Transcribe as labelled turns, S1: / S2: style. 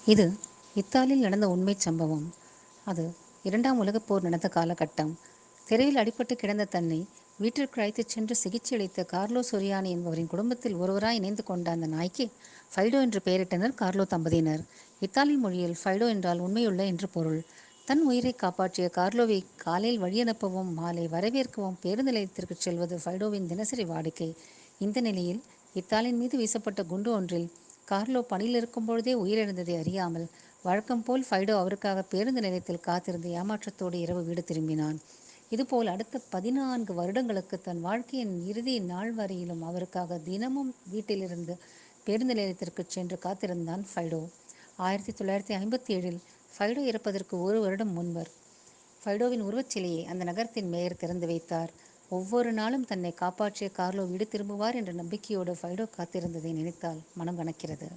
S1: இது இத்தாலியில் நடந்த உண்மைச் சம்பவம். அது 2ஆம் உலகப் போர் நடந்த காலகட்டம். தெருவில் அடிபட்டு கிடந்த தன்னை வீட்டிற்கு அழைத்துச் சென்று சிகிச்சையளித்த கார்லோ சொரியானி என்பவரின் குடும்பத்தில் ஒருவராய் இணைந்து கொண்ட அந்த நாய்க்கு ஃபைடோ என்று பெயரிட்டனர் கார்லோ தம்பதியினர். இத்தாலி மொழியில் ஃபைடோ என்றால் உண்மையுள்ள என்று பொருள். தன் உயிரை காப்பாற்றிய கார்லோவை காலையில் வழியனுப்பவும் மாலை வரவேற்கவும் பேருந்து நிலையத்திற்குச் செல்வது ஃபைடோவின் தினசரி வாடிக்கை. இந்த நிலையில் இத்தாலியின் மீது வீசப்பட்ட குண்டு ஒன்றில் கார்லோ பணியில் இருக்கும் பொழுதே உயிரிழந்ததை அறியாமல் வழக்கம் போல் ஃபைடோ அவருக்காக பேருந்து நிலையத்தில் காத்திருந்து ஏமாற்றத்தோடு இரவு வீடு திரும்பினான். இதுபோல் அடுத்த 14 வருடங்களுக்கு தன் வாழ்க்கையின் இறுதி நாள் வரையிலும் அவருக்காக தினமும் வீட்டிலிருந்து பேருந்து நிலையத்திற்கு சென்று காத்திருந்தான் ஃபைடோ. 1957இல் ஃபைடோ இறப்பதற்கு ஒரு வருடம் முன்பர் ஃபைடோவின் உருவச்சிலையை அந்த நகரத்தின் மேயர் திறந்து வைத்தார். ஒவ்வொரு நாளும் தன்னை காப்பாற்றிய கார்லோ வீடு திரும்புவார் என்ற நம்பிக்கையோடு ஃபைடோ காத்திருந்ததை நினைத்தால் மனம் கனக்கிறது.